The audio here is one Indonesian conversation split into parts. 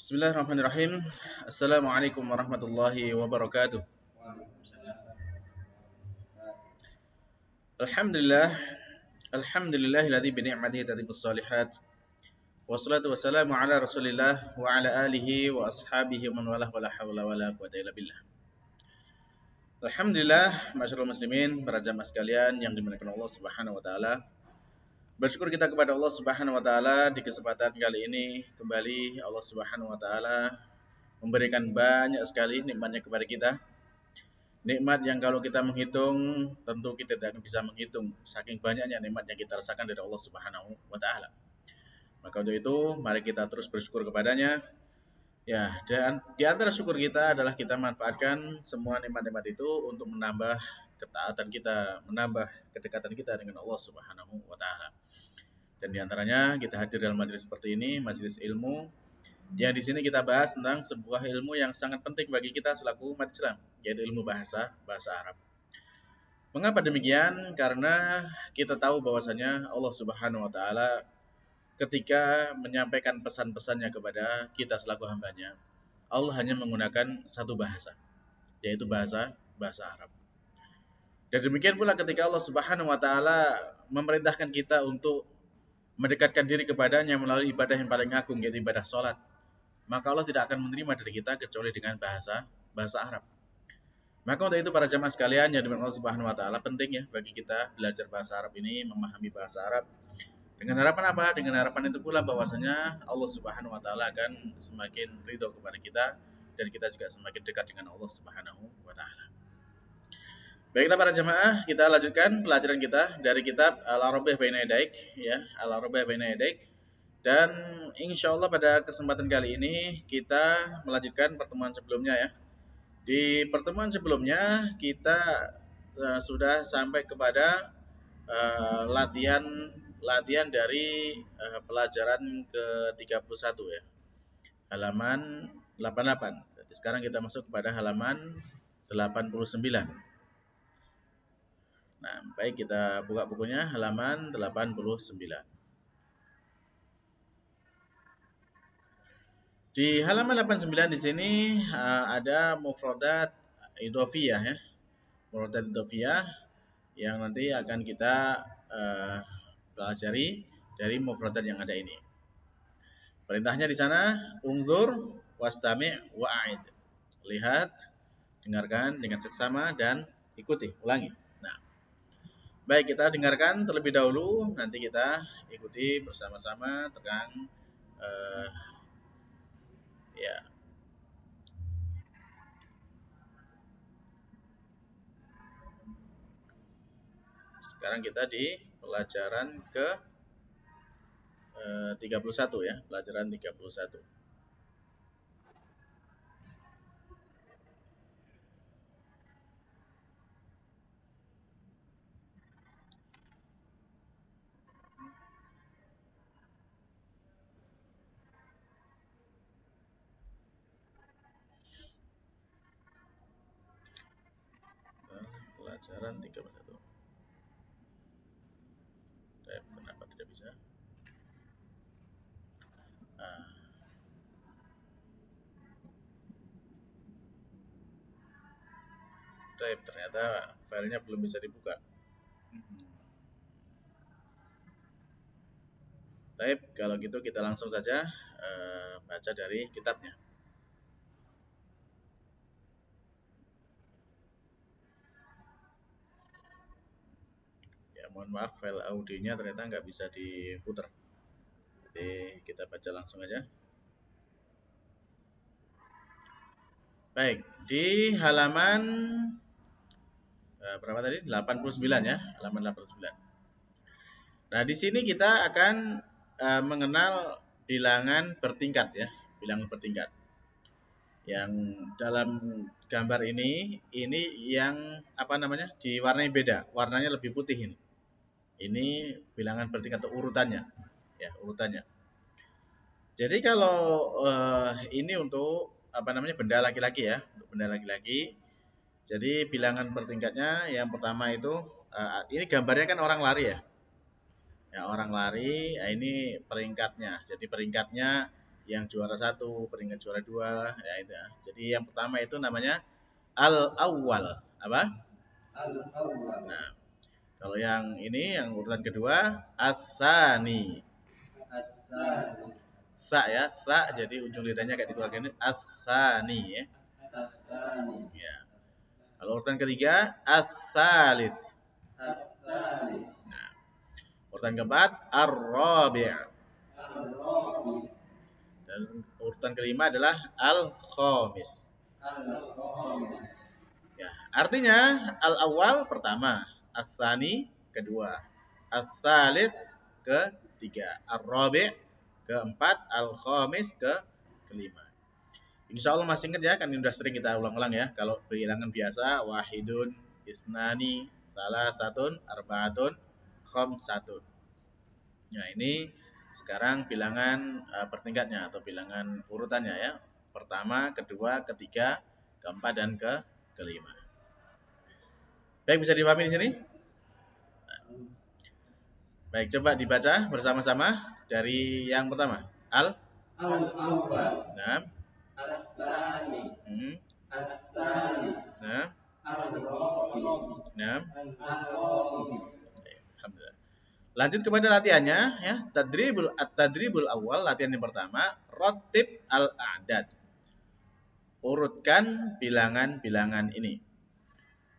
Bismillahirrahmanirrahim. Assalamualaikum warahmatullahi wabarakatuh. Alhamdulillah, alhamdulillahilladzi bi ni'matihi tatimmus shalihat. Wassalatu wassalamu ala Rasulillah wa ala alihi wa ashabihi wa man walah wala haula wala quwata illa billah. Alhamdulillah, masyaallah muslimin, para jamaah sekalian yang dimuliakan Allah Subhanahu wa taala. Bersyukur kita kepada Allah Subhanahu wa taala di kesempatan kali ini kembali Allah Subhanahu wa taala memberikan banyak sekali nikmatnya kepada kita. Nikmat yang kalau kita menghitung tentu kita tidak akan bisa menghitung saking banyaknya nikmat yang kita rasakan dari Allah Subhanahu wa taala. Maka untuk itu mari kita terus bersyukur kepadanya. Ya, dan di antara syukur kita adalah kita manfaatkan semua nikmat-nikmat itu untuk menambah ketaatan kita, menambah kedekatan kita dengan Allah Subhanahu wa taala. Dan di antaranya kita hadir dalam majelis seperti ini, majelis ilmu yang di sini kita bahas tentang sebuah ilmu yang sangat penting bagi kita selaku umat Islam, yaitu ilmu bahasa Arab. Mengapa demikian? Karena kita tahu bahwasanya Allah Subhanahu wa taala ketika menyampaikan pesan-pesannya kepada kita selaku hambanya, Allah hanya menggunakan satu bahasa, yaitu bahasa Arab. Dan demikian pula ketika Allah Subhanahu wa taala memerintahkan kita untuk mendekatkan diri kepadanya melalui ibadah yang paling agung, yaitu ibadah salat, maka Allah tidak akan menerima dari kita kecuali dengan bahasa Arab. Maka untuk itu para jamaah sekalian yang dimuliakan Allah Subhanahu wa taala, penting ya bagi kita belajar bahasa Arab ini, memahami bahasa Arab. Dengan harapan apa? Dengan harapan itu pula bahwasanya Allah Subhanahu wa taala akan semakin ridho kepada kita dan kita juga semakin dekat dengan Allah Subhanahu wa taala. Baiklah para jamaah, kita lanjutkan pelajaran kita dari kitab Al-Arabiyah Baina Yadaik ya, Al-Arabiyah Baina Yadaik. Dan insya Allah pada kesempatan kali ini kita melanjutkan pertemuan sebelumnya ya. Di pertemuan sebelumnya kita sudah sampai kepada latihan dari pelajaran ke-31 ya. Halaman 88. Berarti sekarang kita masuk kepada halaman 89. Nah, baik kita buka bukunya halaman 89. Di halaman 89 di sini ada mufradat idhofiyah ya. Mufradat idhofiyah yang nanti akan kita pelajari dari mufradat yang ada ini. Perintahnya di sana unzur wastami' wa'id. Lihat, dengarkan dengan seksama dan ikuti, ulangi. Nah, baik kita dengarkan terlebih dahulu, nanti kita ikuti bersama-sama tentang ya. Sekarang kita di pelajaran ke 31 ya, pelajaran 31. Pelajaran 31. Kenapa tidak bisa? Ternyata filenya belum bisa dibuka. Baik, kalau gitu kita langsung saja baca dari kitabnya. Ya, mohon maaf file audionya ternyata nggak bisa diputar. Jadi kita baca langsung aja. Baik, di halaman berapa tadi? 89 ya, halaman 89. Nah, di sini kita akan mengenal bilangan bertingkat ya, bilangan bertingkat. Yang dalam gambar ini yang apa namanya? Diwarnai beda, warnanya lebih putih ini. Ini bilangan bertingkat atau urutannya. Ya, urutannya. Jadi kalau ini untuk apa namanya? Benda laki-laki ya, untuk benda laki-laki. Jadi bilangan bertingkatnya yang pertama itu ini gambarnya kan orang lari ya. Ya, orang lari, nah ini peringkatnya. Jadi peringkatnya yang juara 1, peringkat juara 2, ya itu ya. Jadi yang pertama itu namanya al-awwal. Apa? Al-awwal. Nah, kalau yang ini yang urutan kedua as-tsani. As-tsani. Sa ya, sa jadi ujung lidahnya kayak dikeluarkan ini as-tsani ya. As-tsani. Ya. Kalau urutan ketiga as-tsalis. As-tsalis. Nah, urutan keempat ar-rabi'. Ar-rabi'. Dan urutan kelima adalah al-khamis. Al-khamis. Ya, artinya al-awwal pertama, as-tsani kedua, as-tsalis ketiga, ar-rabi' keempat, al-khamis kelima. Insya Allah masih ingat ya, kan ini sudah sering kita ulang-ulang ya. Kalau bilangan biasa, wahidun, isnani, salah satun, arba'atun, khamsatun. Nah ini sekarang bilangan pertingkatnya atau bilangan urutannya ya. Pertama, kedua, ketiga, keempat, dan kelima. Baik, bisa dipahami di sini? Baik, coba dibaca bersama-sama dari yang pertama. Al-awwal. Nah. As-tsani. As-tsalis. Nah. Ar-rabi'. Nah. Al-khamis. Alhamdulillah. Lanjut kepada latihannya ya. Tadribul awal, latihan yang pertama, rattib al-a'dad. Urutkan bilangan-bilangan ini.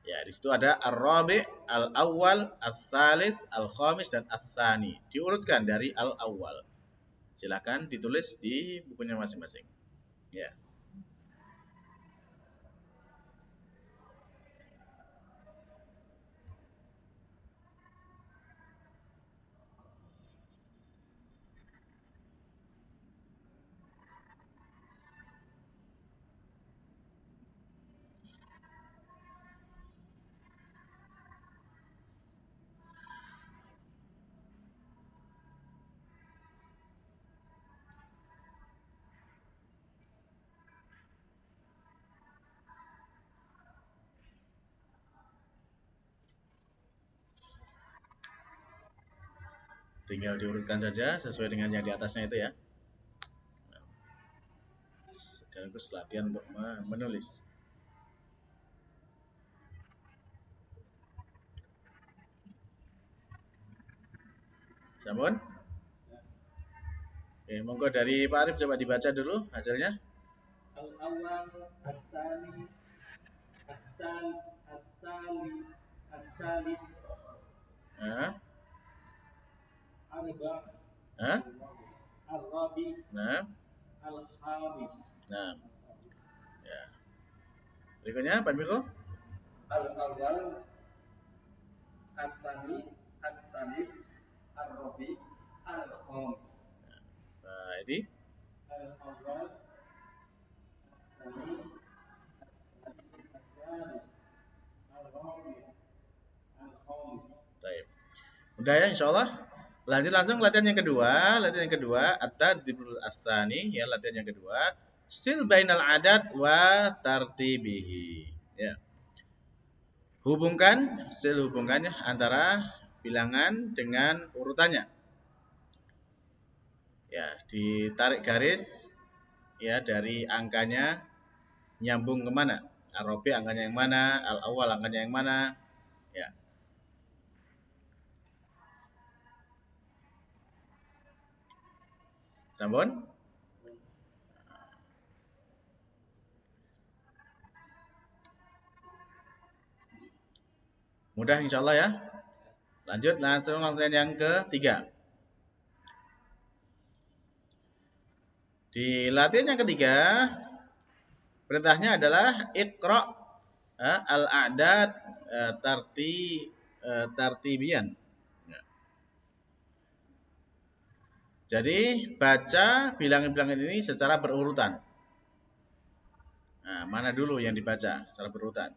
Ya, di situ ada ar-rabi', al-awwal, as-salis, al-khamis, dan as-tsani. Diurutkan dari al-awwal. Silakan ditulis di bukunya masing-masing. Ya. Tinggal diurutkan saja sesuai dengan yang di atasnya itu ya. Sekaligus latihan untuk menulis. Sampun? Oke, monggo dari Pak Arif coba dibaca dulu hasilnya. Al-awwal, as-tsani, as-salis, Nah. Ar-rabi, Nah. al-khamis. Nah. Ya. Berikutnya Pak Miko. Al-awwal, as-tsani, as-salis, ar-rabi, al-khamis. Pak Edi. Al-awwal, as-tsani, as-salis, ar-rabi, al-khamis. Baik. Udah ya insyaallah. Lanjut langsung latihan yang kedua. Latihan yang kedua at-tadribul as-tsani ya, latihan yang kedua. Sil bainal adad wa tartibihi. Ya. Hubungkannya antara bilangan dengan urutannya. Ya, ditarik garis ya dari angkanya nyambung kemana. Ar-rabi angkanya yang mana, al-awwal angkanya yang mana. Ya. Sampun? Mudah insyaallah ya. Lanjut langsung latihan yang ketiga. Di latihan yang ketiga, perintahnya adalah iqra al-a'dad tartibian. Jadi baca bilangan-bilangan ini secara berurutan. Nah, mana dulu yang dibaca secara berurutan?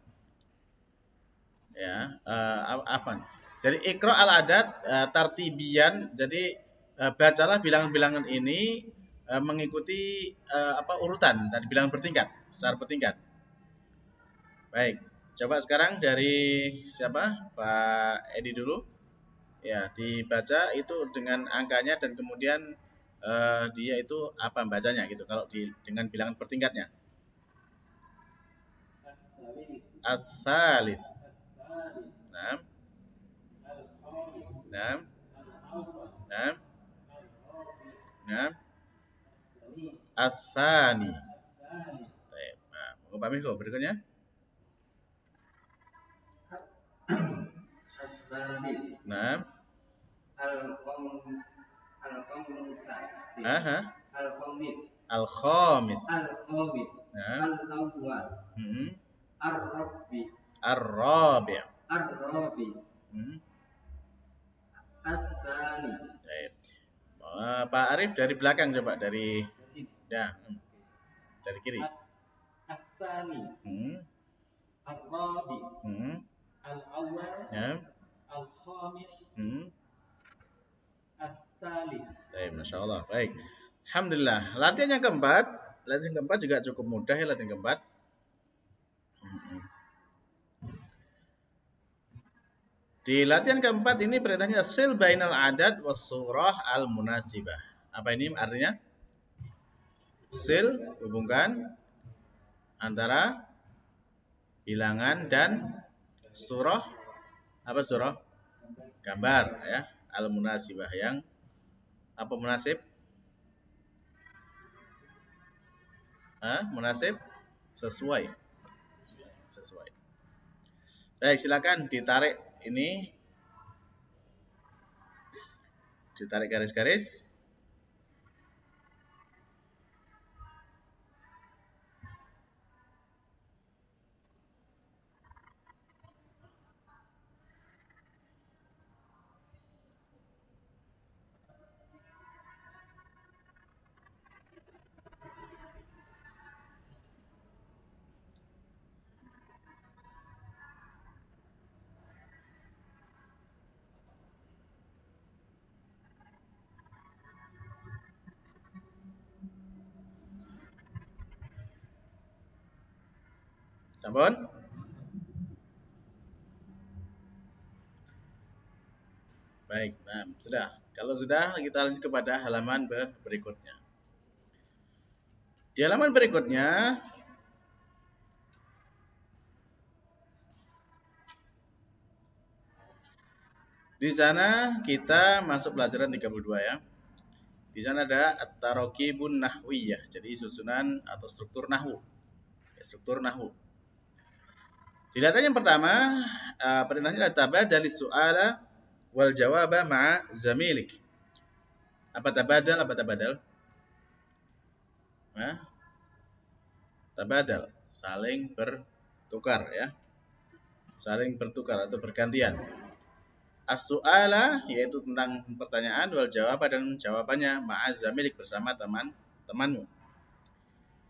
Ya, afan. Jadi iqra al-a'dad tartibian. Jadi bacalah bilangan-bilangan ini mengikuti urutan dan bilangan bertingkat, secara bertingkat. Baik, coba sekarang dari siapa? Pak Edi dulu. Ya, dibaca itu dengan angkanya dan kemudian dia itu apa bacanya gitu kalau dengan bilangan bertingkatnya. Ats-tsalits. Nah, nah, nah, nah, ats-tsani. Baik. Nah, Pak Miko berikutnya. Nah, aha, al-khamis. Nah, ar-rabi'. Baik. Pak Arif dari belakang coba dari ya, dari kiri. Ya. Baik, Masya Allah. Baik. Alhamdulillah. Latihan yang keempat juga cukup mudah ya latihan keempat. Di latihan keempat ini perintahnya sil bainal adad was surah al munasibah. Apa ini artinya? Sil hubungkan antara bilangan dan surah apa surah? Gambar ya, al munasibah yang apa munasib? Munasib sesuai. Sesuai. Baik, silakan ditarik ini. Ditarik garis-garis. Sampun? Baik, nah, sudah. Kalau sudah, kita lanjut kepada halaman berikutnya. Di halaman berikutnya, di sana kita masuk pelajaran 32 ya. Di sana ada at-taraqibun nahwiyah, jadi susunan atau struktur nahwu. Struktur nahwu. Dilihat yang pertama, perintahnya adalah tabadalis su'ala wal jawaba ma'a zamilik. Apa tabadal? Apa tabadal? Tabadal, saling bertukar ya. Saling bertukar atau bergantian. As-su'ala yaitu tentang pertanyaan, wal jawab dan jawabannya ma'azamilik bersama teman-temanmu.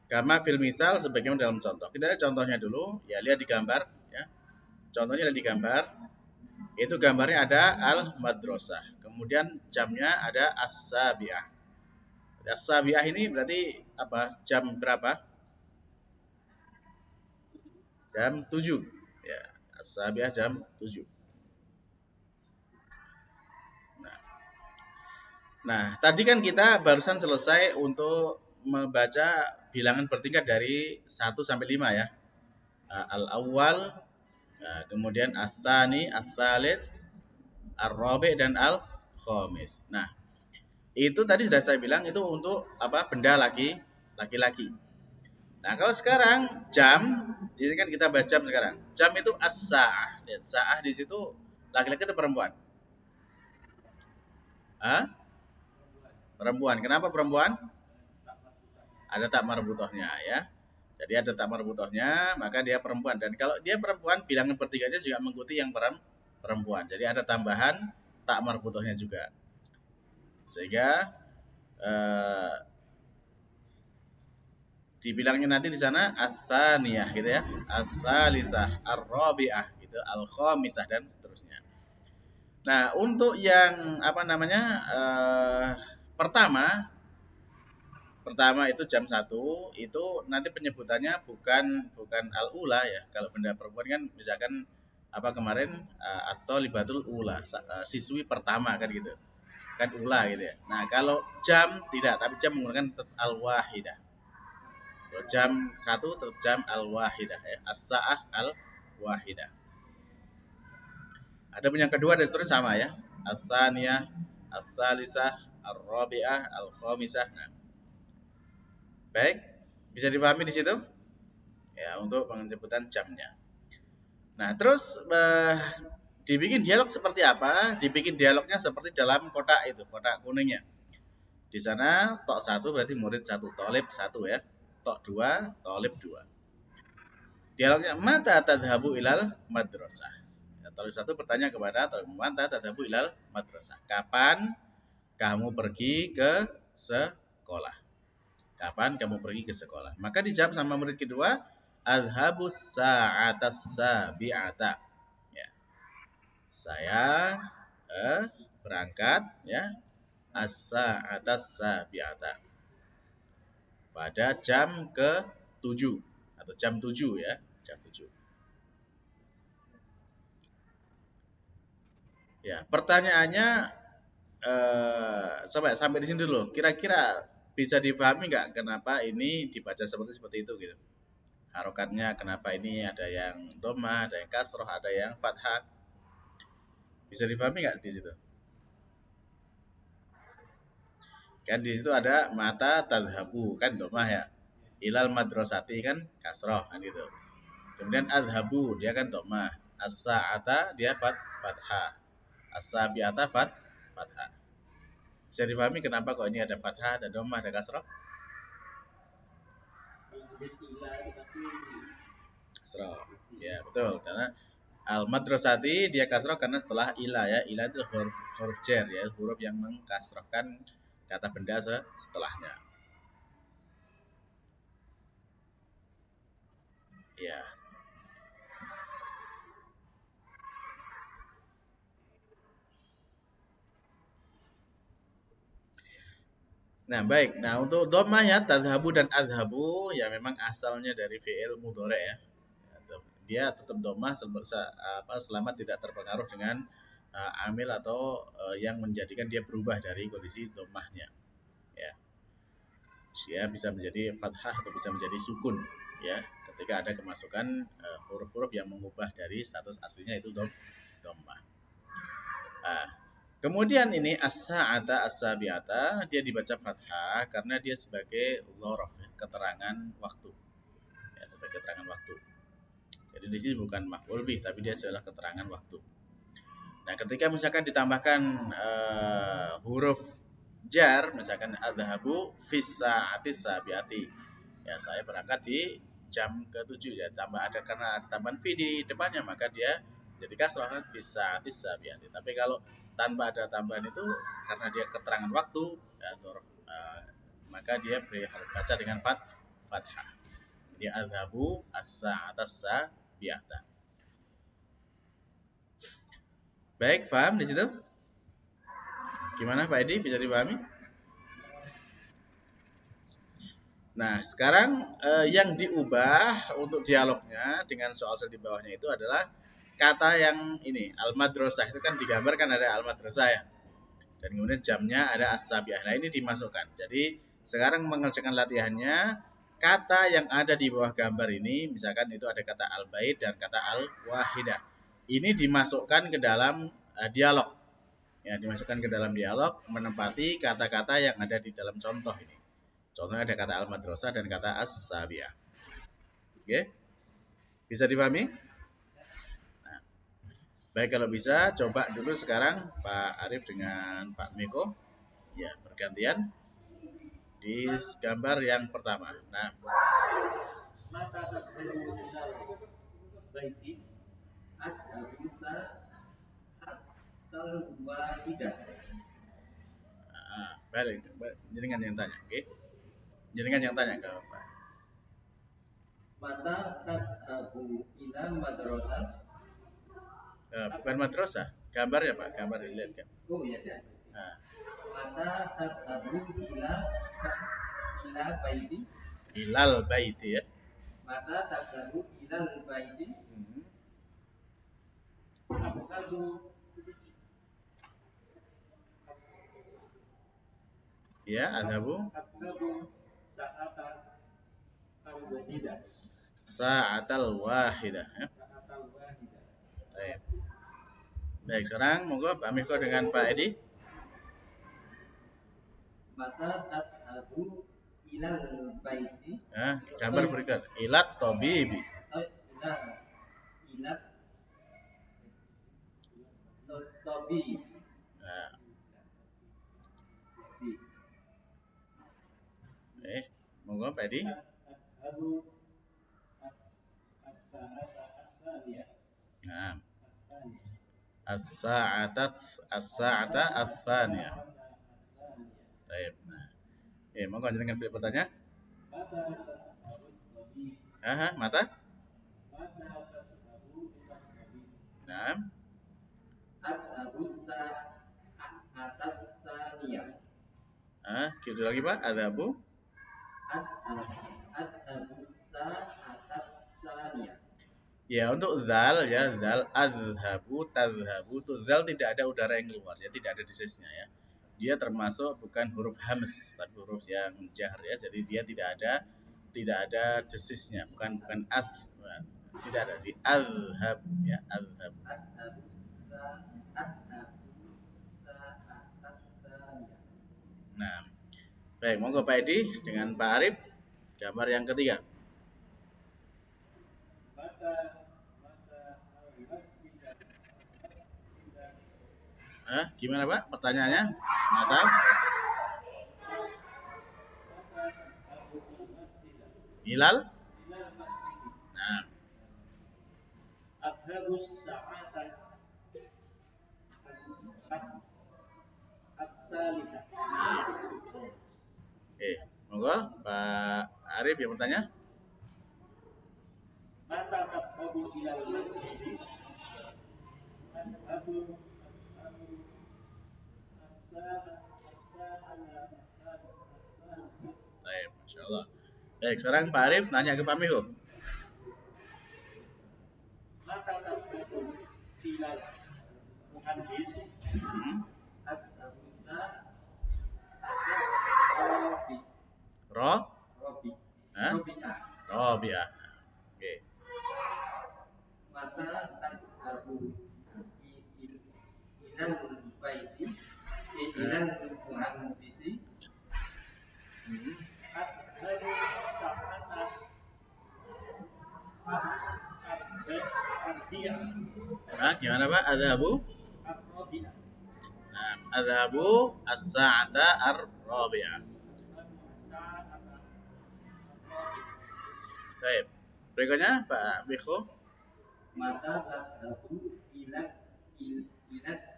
Kama fil misal sebagaimana dalam contoh. Kita lihat contohnya dulu, ya lihat di gambar ya. Contohnya ada di gambar. Itu gambarnya ada al-madrasah. Kemudian jamnya ada as-sabi'ah. As-sabi'ah ini berarti apa? Jam berapa? Jam 7. Ya, as-sabi'ah jam 7. Nah, tadi kan kita barusan selesai untuk membaca bilangan bertingkat dari 1 sampai 5 ya. Al-awwal, kemudian as-tsani, as-tsalits, ar-rabi' dan al-khamis. Nah, itu tadi sudah saya bilang itu untuk apa? Benda laki-laki. Nah, kalau sekarang jam, ini kan kita bahas jam sekarang. Jam itu as-sa'ah. Lihat, sa'ah di situ laki-laki atau perempuan? Perempuan. Kenapa perempuan? Ada tak marbutohnya ya. Jadi ada tak marbutohnya, maka dia perempuan. Dan kalau dia perempuan, bilangan bertiganya juga mengikuti yang perempuan. Jadi ada tambahan tak marbutohnya juga. Sehingga dibilangnya nanti di sana as-tsaniyah gitu ya. As-tsalisah, ar-rabi'ah gitu, al-khamisah dan seterusnya. Nah, untuk yang apa namanya? Pertama itu jam 1 itu nanti penyebutannya bukan al-ula ya. Kalau benda perempuan kan misalkan apa kemarin atau libatul ula, siswi pertama kan gitu. kan ula gitu ya. Nah, kalau jam tidak, tapi jam menggunakan tetap al-wahidah. Kalau jam 1 tetap jam al-wahidah ya. As-sa'ah al-wahidah. Ada yang kedua dan seterusnya sama ya. Ats-tsaniyah, ats-tsalisah, ar-rabi'ah, al-khamisah. Nah, baik, bisa dipahami di situ? Ya, untuk penyebutan jamnya. Nah, terus dibikin dialog seperti apa? Dibikin dialognya seperti dalam kotak itu, kotak kuningnya. Di sana tok 1 berarti murid 1, tolib 1 ya. Tok 2, tolib 2. Dialognya mata tadhabu ilal madrasah. Ya, tolib 1 bertanya kepada tolib mata tadhabu ilal madrasah. Kapan kamu pergi ke sekolah? Kapan kamu pergi ke sekolah? Maka dijawab sama murid kedua, adhabus sa'atas sabi'ata. Ya. Saya berangkat ya as-sa'atas sabi'ata. Pada jam ke-7 atau jam 7 ya, jam 7. Ya, pertanyaannya sampai di sini dulu. Kira-kira bisa dipahami nggak kenapa ini dibaca seperti itu gitu? Harokatnya kenapa ini ada yang dhammah, ada yang kasroh, ada yang fathah. Bisa dipahami nggak di situ? Kan di situ ada mata tadhabu kan dhammah ya. Ilal madrasati kan kasroh kan gitu. Kemudian adhabu dia kan dhammah. As-sa'ata dia fathah. As-sabi'ata fathah. Bisa dipahami kenapa kok ini ada fathah, ada dhammah, ada kasroh? Kasroh. Ya, betul. Karena al-madrasati dia kasroh karena setelah ila ya. Ila itu huruf jar ya, huruf yang mengkasrohkan kata benda setelahnya. Ya. Nah, baik. Nah, untuk dhammah ya tadhabu dan adhabu ya memang asalnya dari fi'il mudhari ya. Dia tetap dhammah selama tidak terpengaruh dengan amil atau yang menjadikan dia berubah dari kondisi dhammahnya. Ya. Dia bisa menjadi fathah atau bisa menjadi sukun ya ketika ada kemasukan huruf-huruf yang mengubah dari status aslinya itu dhammah. Nah, kemudian ini as-sa'ata as-sabi'ata dia dibaca fathah karena dia sebagai dzaraf ya, keterangan waktu. Ya, sebagai keterangan waktu. Jadi di sini bukan maf'ul bih tapi dia adalah keterangan waktu. Nah, ketika misalkan ditambahkan huruf jar, misalkan adhabu fis sa'atis sabi'ati. Ya, saya berangkat di jam ke-7 ya, tambah ada karena ada tambahan fi di depannya maka dia jadi kasrah kan fis sa'atis sabi'ati. Tapi kalau tanpa ada tambahan itu karena dia keterangan waktu ya, maka dia harus baca dengan fathah. Dia adhabu as-sa'atas sabi'ata. Baik, paham di situ? Gimana Pak Edi, bisa dipahami? Nah, sekarang yang diubah untuk dialognya dengan soal-soal di bawahnya itu adalah kata yang ini, al-madrasah itu kan digambarkan ada al-madrasah ya. Dan kemudian jamnya ada as-sabiah. Nah, ini dimasukkan. Jadi, sekarang mengerjakan latihannya, kata yang ada di bawah gambar ini, misalkan itu ada kata al-bait dan kata al-wahidah. Ini dimasukkan ke dalam dialog. Ya, dimasukkan ke dalam dialog menempati kata-kata yang ada di dalam contoh ini. Contohnya ada kata al-madrasah dan kata as-sabiah. Oke? Bisa dipahami? Nah, baik kalau bisa coba dulu sekarang Pak Arif dengan Pak Miko. Ya, bergantian di gambar yang pertama. Nah, mata tadhabu ilal baiti adhabusa hatal wahidah. balik jenengan yang tanya, oke? Jenengan yang tanya ke Pak. Mata tadhabu ilal madrasah. Bukan madrasah, gambar ya Pak, gambar dilihat kan. Oh iya ya. Nah, Mata tadhabu ila baiti. ilal baiti ya. Mata tadhabu ilal baiti. Aku Ya, adhabu sa'atal wahidah. Ya. Baik. Baik, sekarang monggo Pak Miko dengan Pak Edi. Mata tadhabu ilal baiti. Ya, gambar berikut. Ilat tabibi. Ilat tobi. Nah, monggo Pak Edi. Nah, as-sa'ata ats-tsaniyah. Baik. Nah, monggo dengan pilih pertanyaan. Mata? Nah, Atas saniyah. gitu lagi Pak, adhabu Atas saniyah. ya untuk zal ya, zal adhabu tadhabu itu zal tidak ada udara yang keluar ya, tidak ada desisnya ya. Dia termasuk bukan huruf hams tapi huruf yang jahr ya, jadi dia tidak ada desisnya, bukan az, tidak ada di adhab ya, adhab. Nah, baik, monggo Pak Edi dengan Pak Arif gambar yang ketiga. Gimana Pak pertanyaannya? Mata? Hilal? Nah, Adhabus sa'ata as-salisah. Monggo Pak Arif yang bertanya. Mata tadhabu ilal masjid. Adhabu Baik, Masya Allah. Baik, sekarang Pak Arif nanya ke Pak Miko. Mata tadhabu ilal muhandis. Robi'ah. Oke. Mata tadhabu ilal baiti. Ilal muhandisi. Adhabu sa'ata ar-rabi'ah. Gimana Pak? Adhabu? Ar-rabi'ah. Nah, adhabu as-sa'ata ar-rabi'ah. Baik. Berikutnya Pak Miko. Mata tadhabu ilas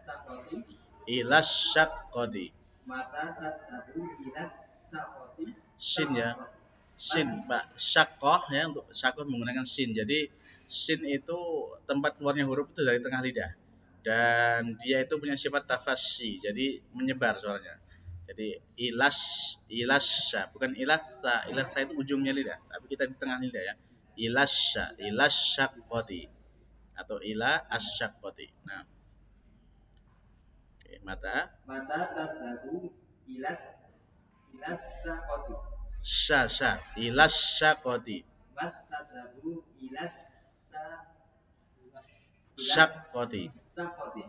saqati. Ilas syaqqati. Mata tadhabu ilas saqati. Shin ya. Shin Pak, syaqqah ya, untuk syaqqah menggunakan shin. Jadi shin itu tempat keluarnya huruf itu dari tengah lidah. Dan dia itu punya sifat tafasyi, jadi menyebar suaranya. Jadi ilasya, bukan ilassa. Ilassa itu ujungnya lidah, tapi kita di tengah lidah ya. Ilasyaqqati atau ila asyaqqati. Nah. Oke, mata tadhabu ilas saqati. Ilasyaqqati. Mata tadhabu ilas syaqqati. saqati.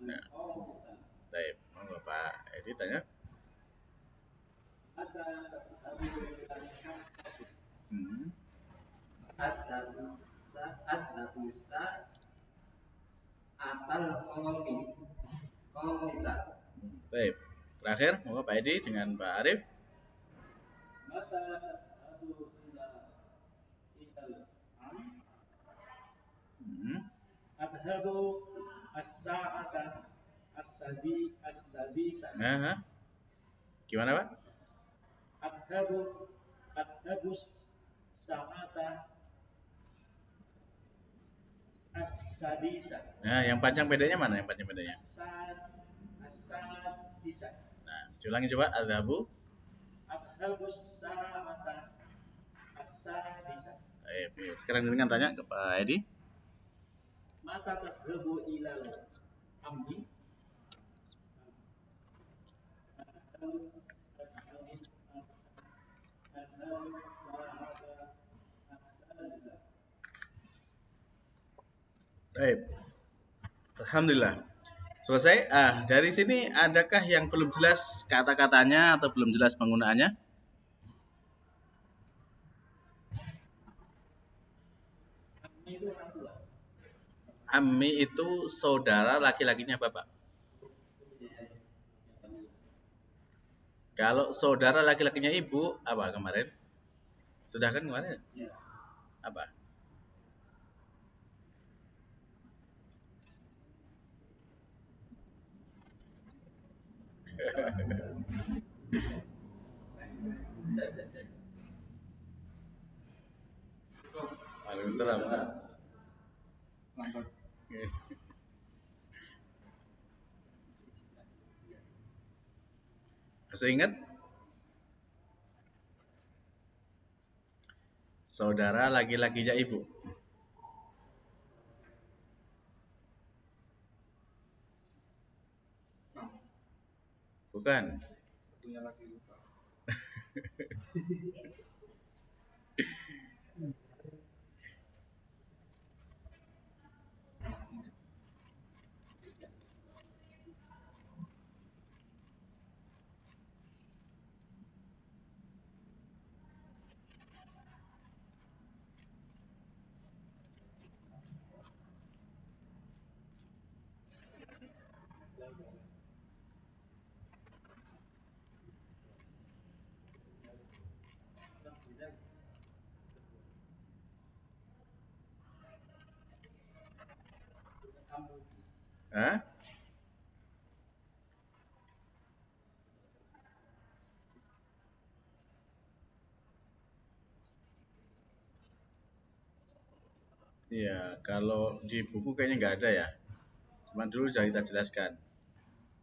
Nah. Baik, monggo Pak Edi tanya. Adhabusa atal komisa. Baik, terakhir monggo Pak Edi dengan Pak Arif. Adhabu as-sa'ata as-sadisah. Gimana Pak? Adhabu sa'ata as-sadisah. Nah, yang panjang bedanya mana? Yang panjang bedanya? As-sadisah. Nah, ulangi coba. Adhabu sa'ata as-sadisah. Sekarang dengan tanya ke Pak Edi. mata tadhabu ilal amni harus harus harus sa'ata as-salisa. Baik, alhamdulillah. Selesai. Dari sini adakah yang belum jelas kata-katanya atau belum jelas penggunaannya? Amni itu orang tua. Ammi itu saudara laki-lakinya bapak. Kalau saudara laki-lakinya ibu, apa kemarin? Sudah kan kemarin? Ya. Apa? Waalaikumsalam. Masih ingat? Saudara laki-lakinya ibu. Bukan. Hah? Iya, kalau di buku kayaknya nggak ada ya. Cuman dulu sudah kita jelaskan.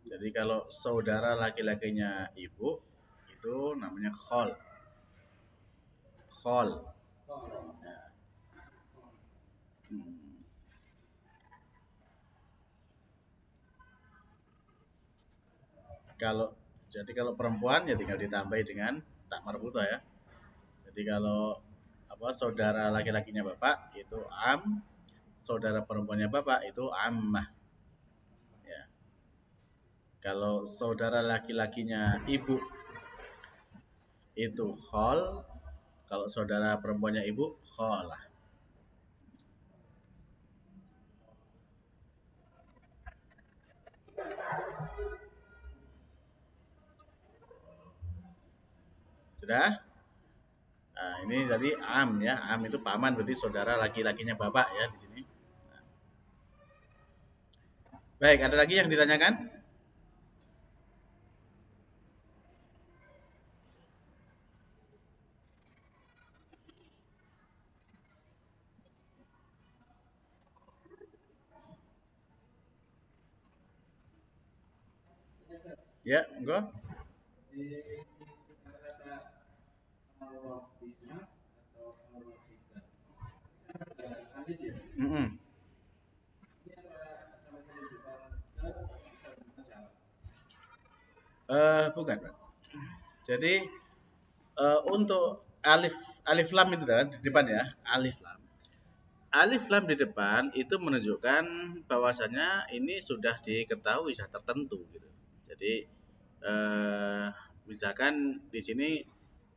Jadi kalau saudara laki-lakinya ibu itu namanya khol. Khol. Ya. Hmm. Kalau jadi kalau perempuan ya tinggal ditambahi dengan tak marbuta ya. Jadi kalau apa saudara laki-lakinya bapak itu am, saudara perempuannya bapak itu ammah. Ya. Kalau saudara laki-lakinya ibu itu khol, kalau saudara perempuannya ibu kholah. Sudah? Nah, ini tadi am ya. Am itu paman berarti saudara laki-lakinya bapak ya di sini. Nah. Baik, ada lagi yang ditanyakan? Ya, enggak? Di kata-kata al-wafidna atau al-wafidna ada alif ya. Ini apa sama kehidupan bisa dengan cara. Bukan, Pak. Jadi untuk alif alif lam itu kan di depan ya, alif lam. Alif lam di depan itu menunjukkan bahwasanya ini sudah diketahui sudah tertentu gitu. Jadi eh, misalkan di sini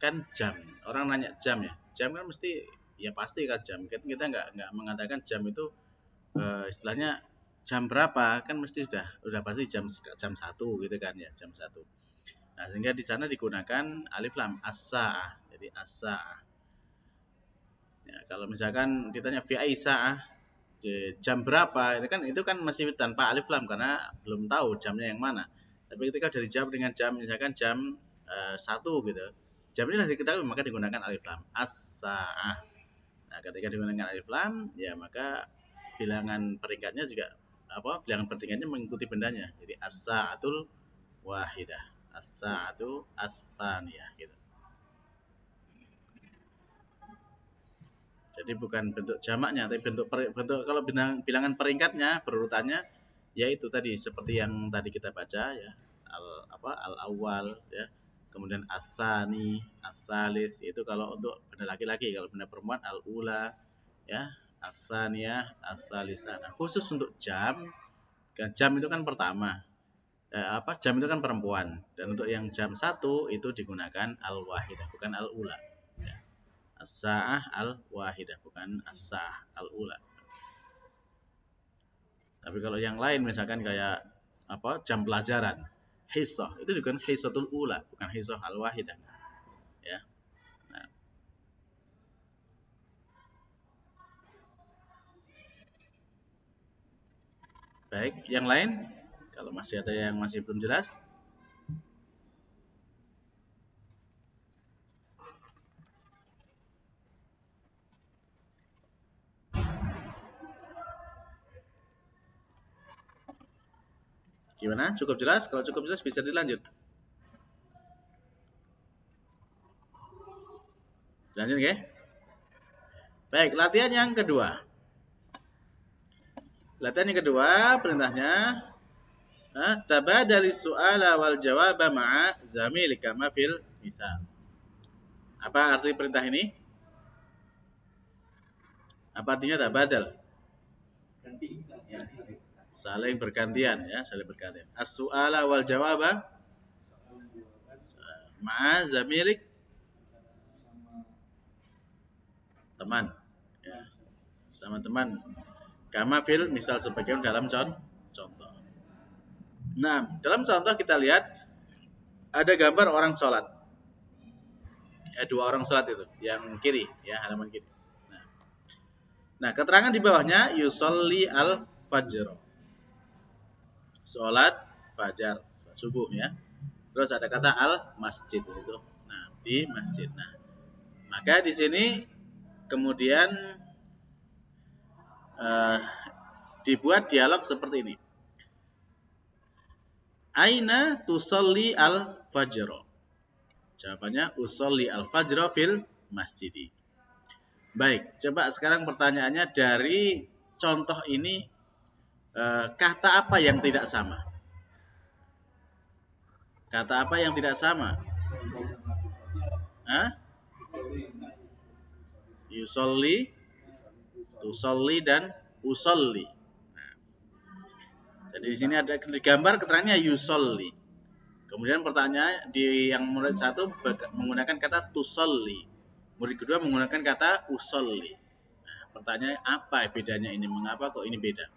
kan jam, orang nanya jam ya, jam kan mesti ya pasti kan jam. Kita nggak mengatakan jam itu istilahnya jam berapa kan mesti sudah pasti jam 1 gitu kan ya jam 1. Nah, sehingga di sana digunakan alif lam as-sa'ah. Jadi as-sa'ah. Ya, kalau misalkan ditanya fi sa'ah jam berapa itu kan masih tanpa alif lam karena belum tahu jamnya yang mana. Tapi ketika dari jam dengan jam misalkan jam 1 gitu. Jam ini sudah diketahui maka digunakan alif lam as-sa'ah. Nah, ketika digunakan alif lam ya maka bilangan peringkatnya juga bilangan peringkatnya mengikuti bendanya. Jadi as-sa'atul wahidah, as-sa'atu as-tsaniyah gitu. Jadi bukan bentuk jamaknya, tapi bentuk kalau bilangan peringkatnya, berurutannya, yaitu tadi seperti yang tadi kita baca ya, al awal ya, kemudian asani, asalis itu kalau untuk benda laki-laki, kalau benda perempuan al ula ya, asaniyah, asalisah. Nah, khusus untuk jam, jam itu kan pertama. Jam itu kan perempuan, dan untuk yang jam 1 itu digunakan al wahidah, bukan al ula. As-sa'ah al-wahidah, bukan as-sa'ah al-ula. Tapi kalau yang lain misalkan kayak jam pelajaran, hissah, itu juga hissatul ula, bukan hissah al-wahidah. Ya. Nah. Baik, yang lain kalau masih ada yang masih belum jelas. Gimana? Cukup jelas? Kalau cukup jelas bisa dilanjut. Lanjut ya. Baik, latihan yang kedua. Latihan yang kedua perintahnya tabadali su'ala wal jawaba ma'a zamilika ma fil misal. Apa arti perintah ini? Apa artinya tabadal? Saling bergantian ya, saling bergantian. As-su'ala wal jawaba ma'a zamilik teman ya, sama teman. Kama fil misal sebagian dalam contoh. Nah, dalam contoh kita lihat ada gambar orang sholat. Ya, 2 orang sholat itu, yang kiri ya, halaman kiri. Nah, keterangan di bawahnya yusolli al-fajr. Sholat fajar, subuh ya. Terus ada kata al-masjid itu. Nah, di masjid. Nah, maka di sini kemudian dibuat dialog seperti ini. Aina tusolli al-fajr? Jawabannya usolli al-fajr fil masjid. Baik, coba sekarang pertanyaannya dari contoh ini kata apa yang tidak sama? Kata apa yang tidak sama? Yusolli, tusolli, dan usolli. Nah, jadi di sini ada digambar keterangannya yusolli. Kemudian pertanyaan di yang murid 1 menggunakan kata tusolli. Murid kedua menggunakan kata usolli. Nah, pertanyaannya apa bedanya ini? Mengapa kok ini beda?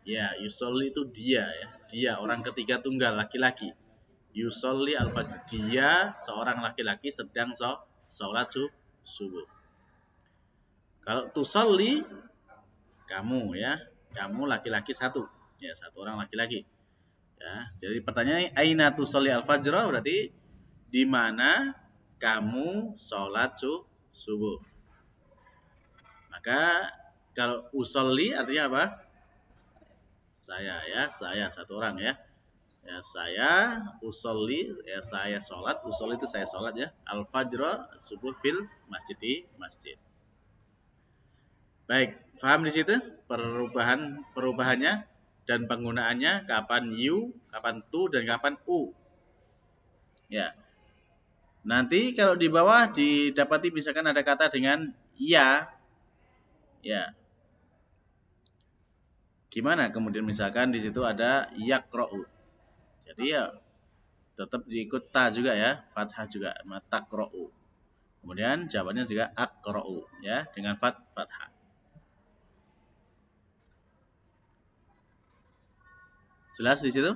Ya, yusolli itu dia ya. Dia orang ketiga tunggal laki-laki. Yusolli al-fajr. Dia seorang laki-laki sedang sholat subuh. Kalau tusolli kamu ya. Kamu laki-laki satu. Ya, satu orang laki-laki. Ya, jadi pertanyaannya aina tusolli al-fajr berarti di mana kamu sholat subuh. Maka kalau usolli artinya apa? Saya satu orang ya. Ya, saya usolli, ya saya sholat. Usolli itu saya sholat ya. Al-fajr subuh fil masjid, di masjid. Baik, paham di situ perubahannya dan penggunaannya, kapan you, kapan tu, dan kapan u. Ya. Nanti kalau di bawah didapati misalkan ada kata dengan ya. Ya. Gimana kemudian misalkan di situ ada yaqra'u. Jadi ya tetap diikut ta juga ya, fathah juga, taqra'u. Kemudian jawabannya juga aqra'u ya, dengan fathah. Jelas di situ?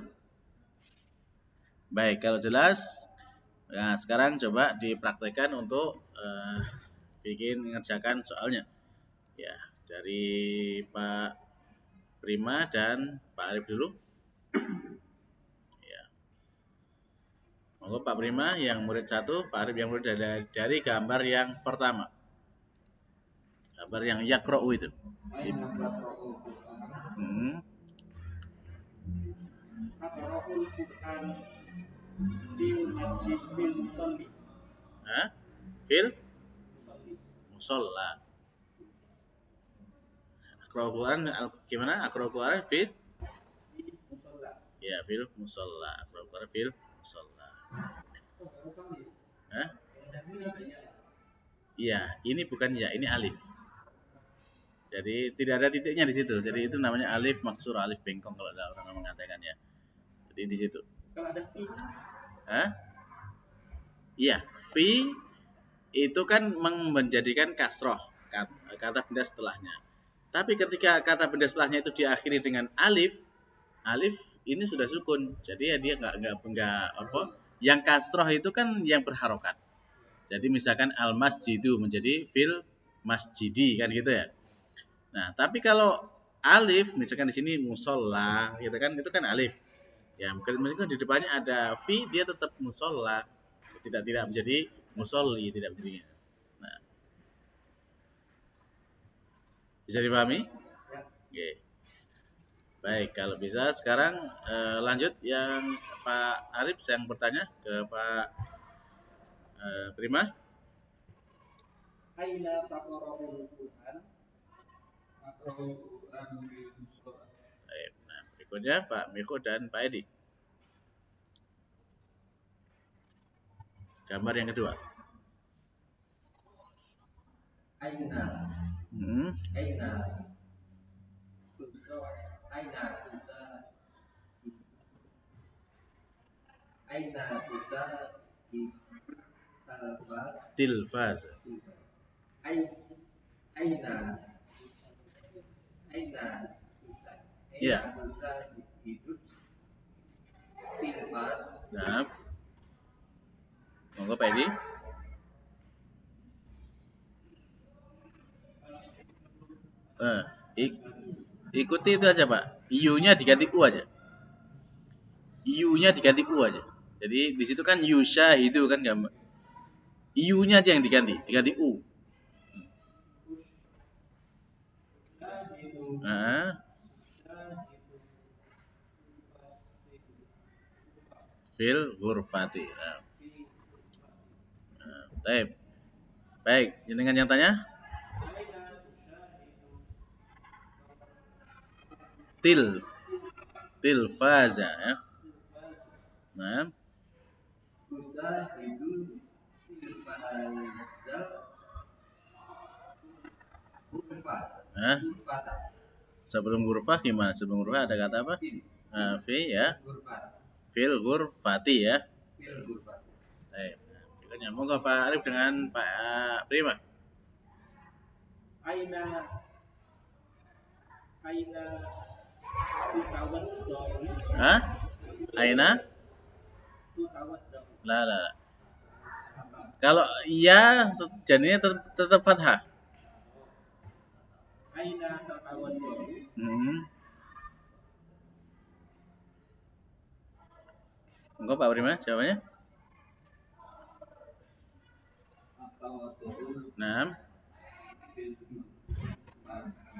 Baik, kalau jelas, nah sekarang coba dipraktekkan untuk ngerjakan soalnya. Ya, dari Pak Prima dan Pak Arif dulu. Ya. Monggo Pak Prima yang murid 1, Pak Arif yang murid dari gambar yang pertama. Gambar yang yaqra'u itu. Aqra'ul Qur'an fil masjid fil musalli. Fil musolla. Aqra'ul Quran gimana? Aqra'ul Quran fil musola. ya fil musolla. Aqra'ul Quran fil musolla. Oh, kalau sama ya. Hah? Jadi ada ya. Iya, ini bukan ya, ini alif. Jadi tidak ada titiknya di situ. Jadi itu namanya alif maksur, alif bengkong kalau ada orang mengatakan ya. Jadi di situ. Kalau ada pi, Hah? Iya, fi itu kan menjadikan kasroh kata benda setelahnya. Tapi ketika kata benda setelahnya itu diakhiri dengan alif, alif ini sudah sukun. Jadi ya dia nggak apa? Yang kasroh itu kan yang berharokat. Jadi misalkan al masjidu menjadi fil masjidi kan gitu ya. Nah, tapi kalau alif, misalkan di sini musola, gitu kan, itu kan alif. Ya, mungkin di depannya ada fi, dia tetap musola, tidak menjadi musolli, tidak menjadi. Nah, bisa dipahami? ya. Oke. Baik, kalau bisa sekarang lanjut yang Pak Arif yang bertanya ke Pak Prima. Aina taqra'ul Quran? Taqra'ul Quran di musola. Baik, nah, berikutnya Pak Miko dan Pak Edi. Gambar yang kedua. Aina. Hmm. Aina. Tusa. Aina. Tusa. Aina. Tusa. Talbas. Tilfaz. Aina. Aina. Aina. Tusa. Ya. Aina. Tusa. Hidup. Talbas. Nah, monggo Pak Edi. Ik- ikuti itu aja Pak. Iu-nya diganti u aja. Iu-nya diganti u aja. Jadi di situ kan yushahidu kan gambar. Iu-nya aja yang diganti u. Nah, fil ghurfati. Nah, baik. Baik, jenengan yang tanya? Til tilfaza ya. Nah, Tusa. Hidup. Tilbazal. Hurfa. nah, Hurfata. sebelum ghurfah gimana? Sebelum ghurfah ada kata apa? Fil. Fi ya. Hurfa. Fil ghurfati ya. Fil hurfa. Baik. Berikutnya monggo Pak Arif dengan Pak Prima. Aina tutawaddu. Hah? Aina? Tutawaddu. Lah, lah. Kalau iya jadinya tetap fathah. Aina tatawaddu. Hmm. Monggo Pak Prima jawabannya. Nah.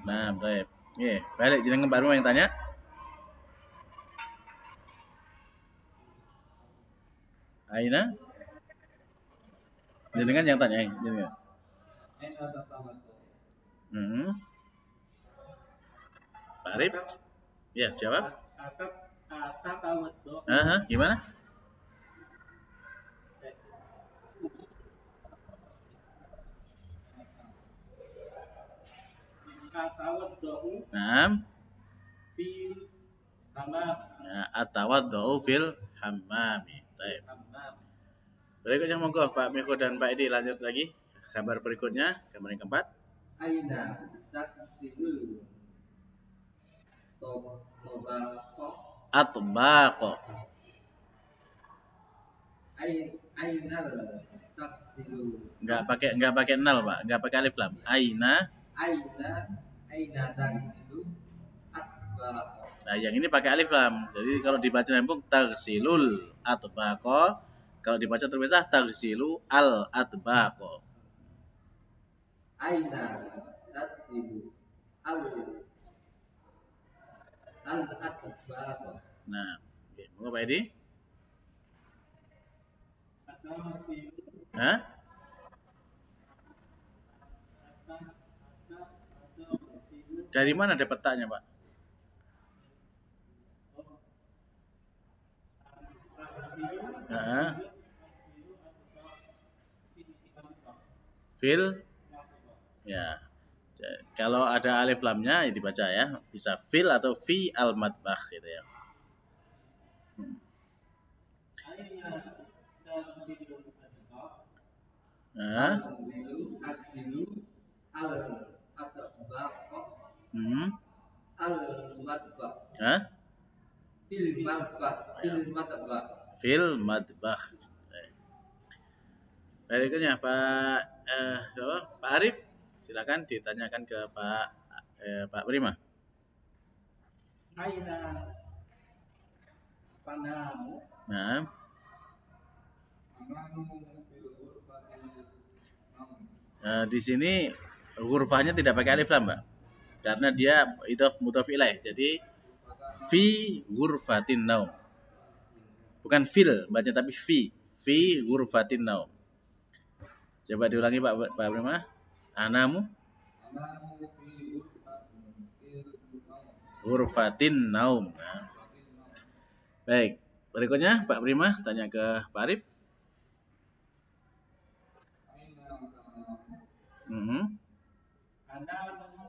Nah, baik. Oke, balik jenengan Pak Prima yang tanya. Aina? Jenengan yang tanya, jenengan. Aina tatawaddu. Hmm. Pak Arif? Ya, jawab. Tatawaddu. Gimana? Tatawaddu Nah, fil hamam. atawaddu fil hammami. Baik. Hamam. Berikutnya monggo Pak Miko dan Pak Edi lanjut lagi. Gambar berikutnya, gambar yang keempat. Aina taksilu tobako. Atbaqo. Ainal taksilu. Enggak pakai nal, Pak. Enggak pakai alif lam. Aina. Aina taksilu atbako. Nah, yang ini pakai alif lam. Jadi kalau dibaca lempung tagsilul atbaqo. Kalau dibaca terpisah tagsilu al atbaqo. Aina taksilu al atbako. Nah, oke. Monggo Pak Edi. Hah? Dari mana dapat taknya, Pak? Nah, fil, ya. Kalau ada alif lamnya ya dibaca ya, bisa fil atau fi al matbah gitu ya. Nah, Anzilu, aksilu, al atbaq, hmm, al matbaq, Hah? fil matbaq. Fil matbah. Berikutnya Pak Arif, silakan ditanyakan ke Pak Prima. Aina panamu Nah, di sini hurufnya tidak pakai alif lam, Mbak. Karena dia mudhaf ilaih. Jadi fi ghurfatin naum. Bukan fil baca tapi fi ghurfatin naum. Coba diulangi Pak Prima. Anamu ghurfatin naum. Nah. Baik, berikutnya Pak Prima tanya ke Pak Arif. Anda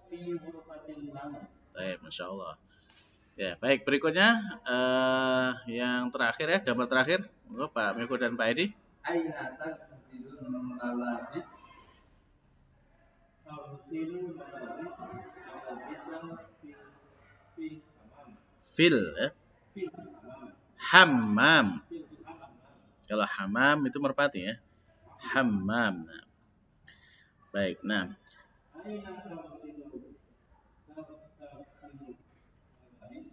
fi ghurfatin naum. Baik, Masya Allah. Ya, baik, berikutnya yang terakhir ya, gambar terakhir. Pak Miko dan Pak Edi. Aina tanzilul malabis. Tafsilu malabis malabisan fi Fil ya. Hammam. fil Kalau hamam itu merpati ya. Hammam. Nah. Baik, nah. Aina tafsilu malabis.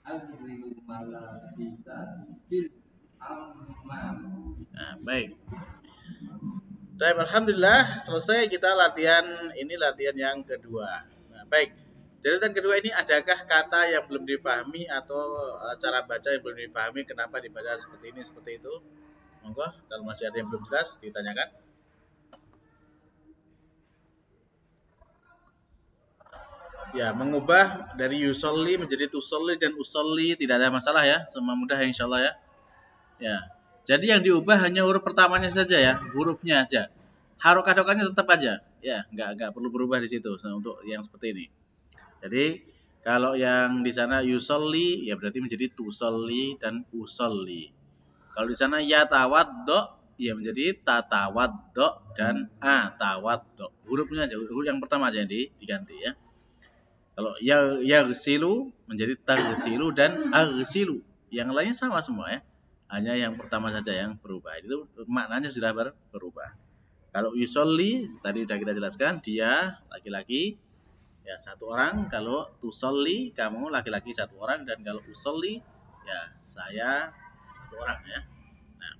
Anzilu malabisa fil hammam. Nah, baik. Baik, alhamdulillah selesai kita latihan yang kedua. Nah, baik. Jadi latihan kedua ini adakah kata yang belum dipahami atau cara baca yang belum dipahami kenapa dibaca seperti ini seperti itu? Monggo, kalau masih ada yang belum jelas ditanyakan. Ya, mengubah dari yusolli menjadi tusolli dan usolli tidak ada masalah ya, semua mudah insya Allah ya. Ya, jadi yang diubah hanya huruf pertamanya saja ya, hurufnya aja. Harokat-harokatnya tetap aja, ya, nggak perlu berubah di situ untuk yang seperti ini. Jadi kalau yang di sana yusolli ya berarti menjadi tusolli dan usolli. Kalau di sana yatawaddo ya menjadi tatawaddo dan atawaddo. Hurufnya aja, huruf yang pertama aja yang diganti ya. Kalau yaghsilu menjadi taghsilu dan aghsilu. Yang lainnya sama semua ya. Hanya yang pertama saja yang berubah. Itu maknanya sudah berubah. Kalau yusolli tadi sudah kita jelaskan dia laki-laki ya satu orang. Kalau tusolli kamu laki-laki satu orang dan kalau usolli ya saya satu orang ya. Nah,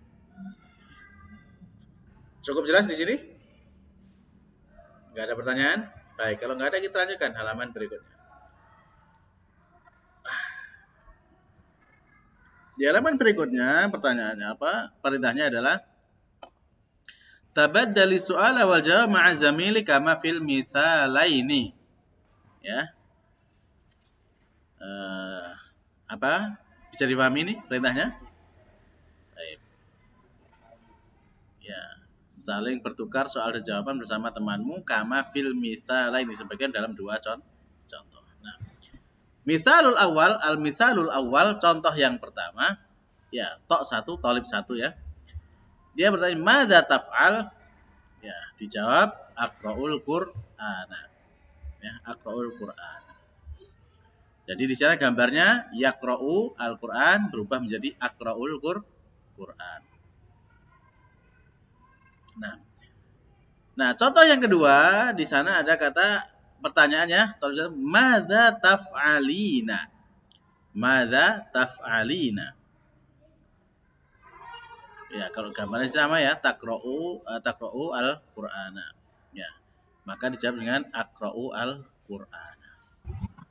cukup jelas di sini? Nggak ada pertanyaan? Baik, kalau nggak ada kita lanjutkan halaman berikutnya. Di halaman berikutnya pertanyaannya apa? Perintahnya adalah tabaddali su'ala wal jawab ma'a zamili kama fil mithalaini. Ya. Apa? Bisa dipahami ini perintahnya? Baik. Ya, saling bertukar soal dan jawaban bersama temanmu kama fil mithalaini sebagian dalam dua contoh. Nah, misalul awal contoh yang pertama ya, tok satu, tolib satu ya. Dia bertanya, "Madza taf'al?" Ya, dijawab, "Aqra'ul Qur'an." Ya, Aqra'ul Qur'an. Jadi di sana gambarnya yaqra'u Al-Qur'an berubah menjadi aqra'ul Qur'an. Nah, contoh yang kedua di sana ada kata pertanyaannya, madza taf'alina? Madza taf'alina? Ya, kalau gambarnya sama ya, taqra'u al-Qur'ana. Ya. Maka dijawab dengan aqra'u al-Qur'ana.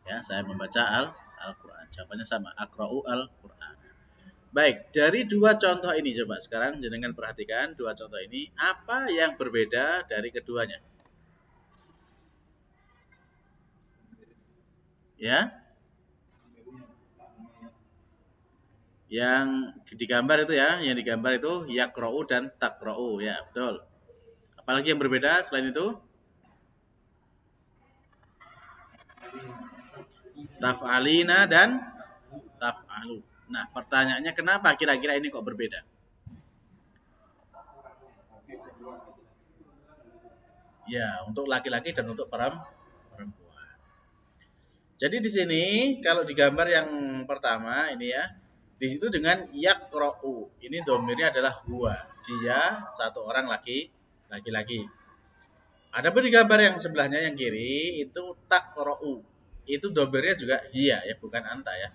Ya, saya membaca Al-Qur'an. Jawabannya sama, aqra'u al-Qur'an. Baik, dari dua contoh ini coba sekarang jenengan perhatikan dua contoh ini apa yang berbeda dari keduanya. Ya, yang digambar itu ya, yang digambar itu yaqra'u dan taqra'u ya, betul. Apalagi yang berbeda selain itu? Taf'alina dan taf'alu. Nah, pertanyaannya kenapa kira-kira ini kok berbeda? Ya, untuk laki-laki dan untuk perempuan. Jadi di sini kalau digambar yang pertama ini ya, di situ dengan yaqra'u. Ini domirnya adalah huwa. Dia satu orang laki-laki. Adapun di gambar yang sebelahnya yang kiri itu taqra'u. Itu domirnya juga hiya ya, bukan anta ya.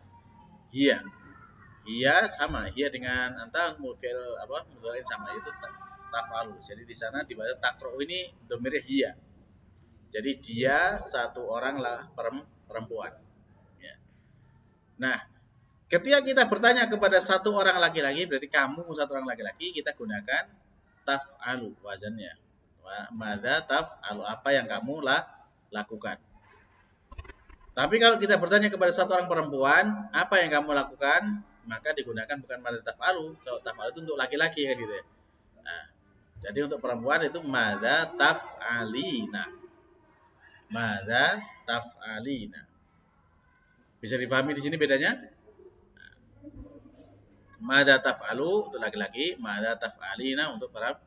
Hiya. Hiya sama, hiya dengan anta model apa? Model sama itu taf'alu. Jadi di sana dibaca taqra'u ini domirnya hiya. Jadi dia satu orang lah perempuan. Ya. Nah, ketika kita bertanya kepada satu orang laki-laki, berarti kamu satu orang laki-laki, kita gunakan taf'alu wazannya. Madza taf'alu, apa yang kamu lakukan. Tapi kalau kita bertanya kepada satu orang perempuan, apa yang kamu lakukan, maka digunakan bukan madza taf'alu. Kalau taf'alu itu untuk laki-laki kan gitu ya. Nah, jadi untuk perempuan itu madza taf'alina. Madza taf'alina. Bisa dipahami di sini bedanya? Madza taf'alu untuk laki-laki, madza taf'alina untuk perempuan.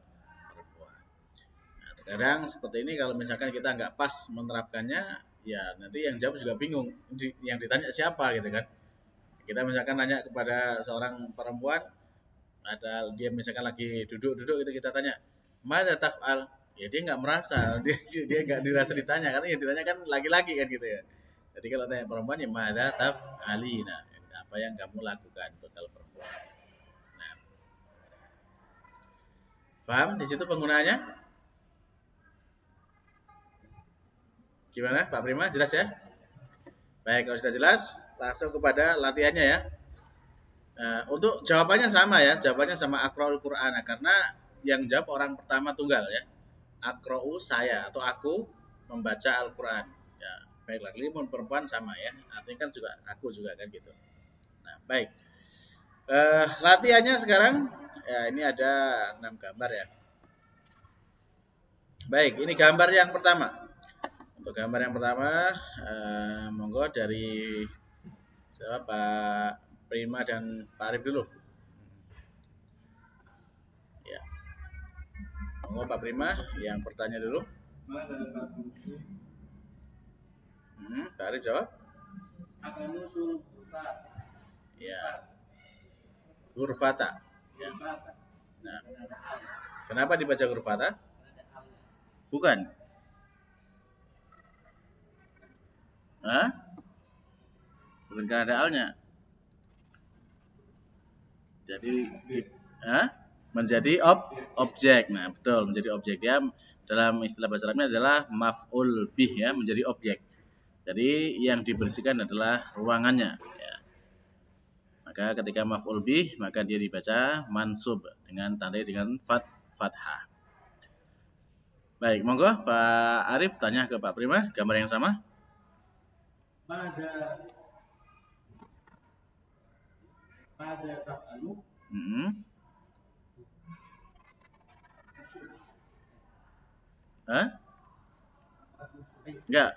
Nah, terkadang seperti ini kalau misalkan kita nggak pas menerapkannya, ya nanti yang jawab juga bingung. Yang ditanya siapa gitu kan? Kita misalkan nanya kepada seorang perempuan, ada dia misalkan lagi duduk-duduk itu kita tanya, madza taf'al? Ya dia nggak merasa, dia nggak dirasa ditanya karena yang ditanya kan laki-laki kan gitu ya. Jadi kalau tanya perempuan ya madza taf'alina, apa yang kamu lakukan untuk kalau perempuan. Nah, paham di situ penggunaannya? Gimana Pak Prima? Jelas ya? Baik, kalau sudah jelas, langsung kepada latihannya ya. Untuk jawabannya sama ya, jawabannya sama Aqra'ul Qur'an karena yang jawab orang pertama tunggal ya. Aqra'u saya atau aku membaca Al-Qur'an. Ya, baik laki maupun perempuan sama ya. Artinya kan juga aku juga kan gitu. Nah, baik. Latihannya sekarang ya ini ada 6 gambar ya. Baik, ini gambar yang pertama. Untuk gambar yang pertama, monggo dari siapa Pak Prima dan Pak Arif dulu. Ya, monggo Pak Prima yang bertanya dulu. Pak Arif jawab. Akanusul hurfat. Ya, hurfata. Ya. Nah, kenapa dibaca hurfata? Bukan. Hah? Bukan karena ada alnya. Jadi menjadi objek. Nah, betul, menjadi objek ya. Dalam istilah bahasa Arabnya adalah maf'ul bih ya, menjadi objek. Jadi yang dibersihkan adalah ruangannya ya. Maka ketika maf'ul bih maka dia dibaca mansub dengan tanda dengan fathah. Baik, monggo Pak Arif tanya ke Pak Prima gambar yang sama. Pada taf'alu.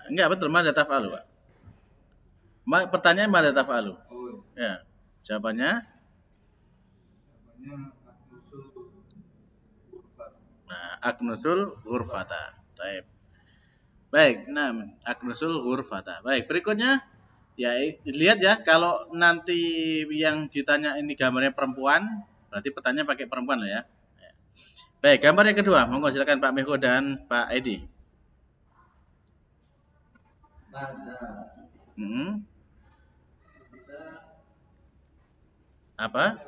Enggak betul madza taf'alu, Pak. Pertanyaan madza taf'alu. Ya. Jawabannya aknusul ghurfata. Baik, aknusul ghurfata. Baik, berikutnya ya lihat ya kalau nanti yang ditanya ini gambarnya perempuan, berarti pertanyaan pakai perempuan lah ya. Baik, gambar yang kedua, monggo silakan Pak Miko dan Pak Edi. Apa?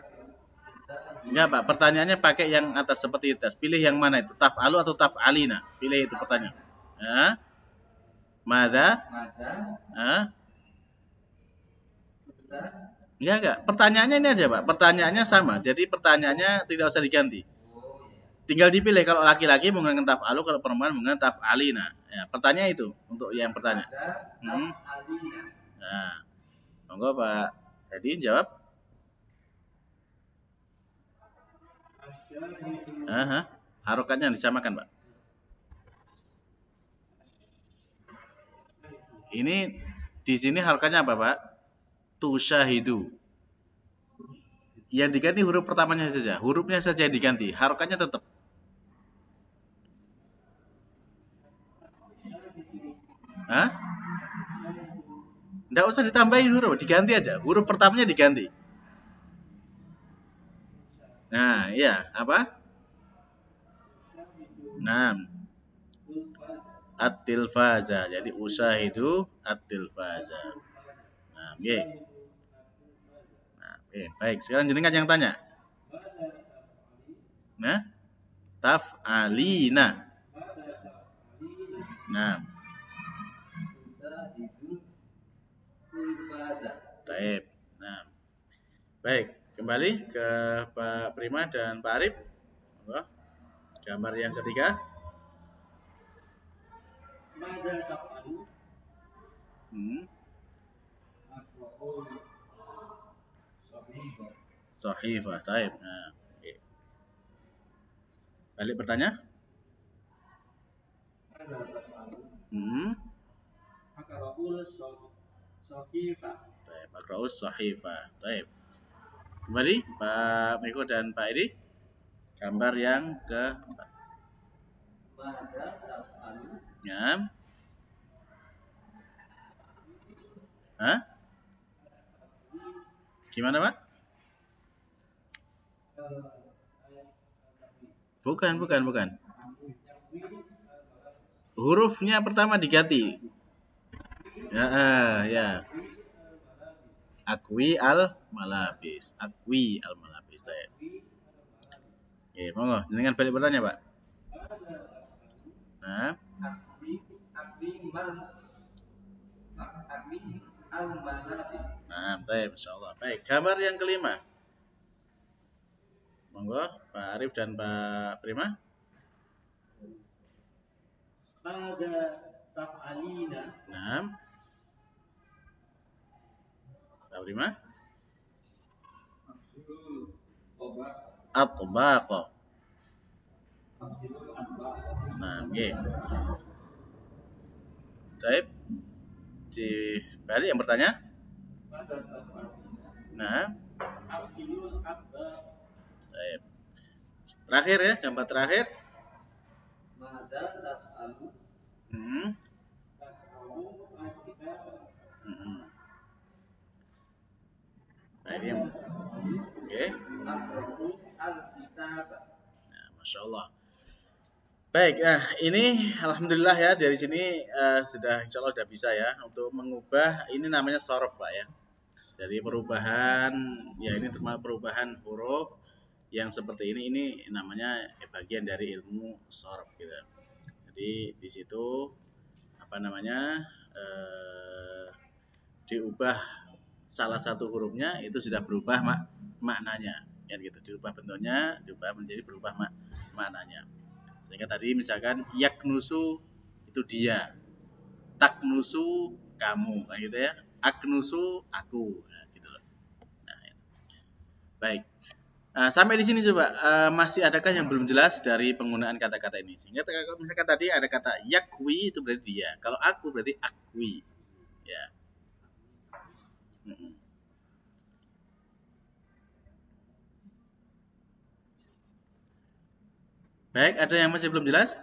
Enggak, Pak. Pertanyaannya pakai yang atas seperti itu. Pilih yang mana itu? Taf'alu atau taf'alina? Pilih itu pertanyaan. Mada? Enggak. Pertanyaannya ini aja, Pak. Pertanyaannya sama. Jadi pertanyaannya tidak usah diganti. Tinggal dipilih kalau laki-laki menggunakan taf'alu, kalau perempuan menggunakan taf'alina. Ya, pertanyaan itu untuk yang pertanyaan. Nah, monggo Pak Hadi jawab. Aha, harokatnya disamakan, Pak. Ini di sini harokatnya apa, Pak? Tusyahidu. Yang diganti huruf pertamanya saja, hurufnya saja yang diganti, harokatnya tetap. Hah? Nggak usah ditambahin huruf, diganti aja. Huruf pertamanya diganti. Nah, iya, apa? Nah, at-tilfaza. Jadi usyahidu at-tilfaza. Nah, oke. Nah, oke. Baik, sekarang jenengan yang tanya. Nah, taf'alina. Nah, Tusahidu tilfaza. taib. Nah, baik. Kembali ke Pak Prima dan Pak Arif. Monggo. Gambar yang ketiga. Mada taf'alu Hmm, aqra'ul sahifah. sahifah. Taib. Nah, oke. Balik bertanya. Mada taf'alu Hmm, aqra'ul sahifah. taib. Akraus sahifah. Taib. Kembali Pak Miko dan Pak Edi. Gambar yang keempat. Mada taf'alu Ya. Hah? Gimana, Pak? Bukan. Hurufnya pertama diganti. Ya, ya. Akwi al malabis. Taib. Oke, monggo. Dengan balik bertanya, Pak. Nah, akwi al-malabis. nah, taib, insyaallah. Baik, gambar yang kelima. Monggo, Pak Arif dan Pak Prima. Mada taf'alina Nah, Pak Prima. Abdul Obat At-tabaqah. Abdul Anbar Nah, oke. Taib. Di balik yang bertanya. Mada taf'alina Nah, Abdul Akbar taib. Terakhir ya, gambar terakhir. Mada taf'alu Hmm. Takramu al-kitab Hmm. Baik, yang oke. akramu al-kitab. Nah, Masya Allah. Baik, ini alhamdulillah ya dari sini sudah insya Allah sudah bisa ya untuk mengubah ini namanya shorof Pak ya. Dari perubahan ya ini termasuk perubahan huruf yang seperti ini namanya bagian dari ilmu shorof gitu. Jadi di situ apa namanya diubah salah satu hurufnya itu sudah berubah maknanya kan gitu, diubah bentuknya, diubah menjadi berubah maknanya. Sehingga tadi misalkan yaknusu itu dia, taknusu kamu, kan gitu ya. Aknusu aku, nah, gitu loh. Nah, ya. Baik. Nah, sampai di sini coba masih adakah yang belum jelas dari penggunaan kata-kata ini? Sehingga kalau misalkan tadi ada kata yakwi itu berarti dia, kalau aku berarti akwi, ya. Baik, ada yang masih belum jelas?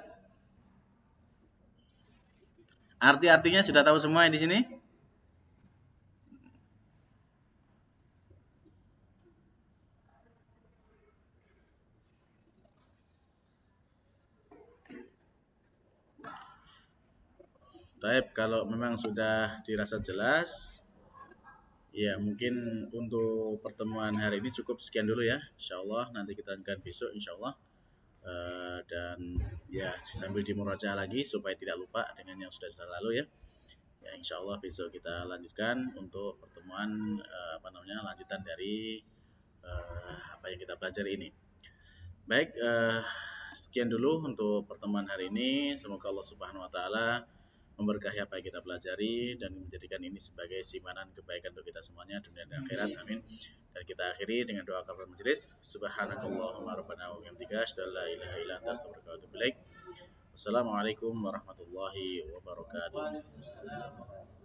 Arti-artinya sudah tahu semua di sini? Baik, kalau memang sudah dirasa jelas, ya mungkin untuk pertemuan hari ini cukup sekian dulu ya. Insya Allah nanti kita akan besok insya Allah. Dan ya sambil dimurajaah lagi supaya tidak lupa dengan yang sudah lalu ya. Ya insya Allah besok kita lanjutkan untuk pertemuan lanjutan dari apa yang kita pelajari ini. Baik, sekian dulu untuk pertemuan hari ini. Semoga Allah Subhanahu wa taala memberkahi apa yang kita pelajari dan menjadikan ini sebagai simpanan kebaikan untuk kita semuanya dunia dan akhirat. Amin. Dan kita akhiri dengan doa kafaratul majelis. Subhanakallahumma rabbana wa bihamdika asyhadu an la ilaha illa anta astaghfiruka wa atubu ilaik. Wassalamualaikum warahmatullahi wabarakatuh. Waalaikumsalam.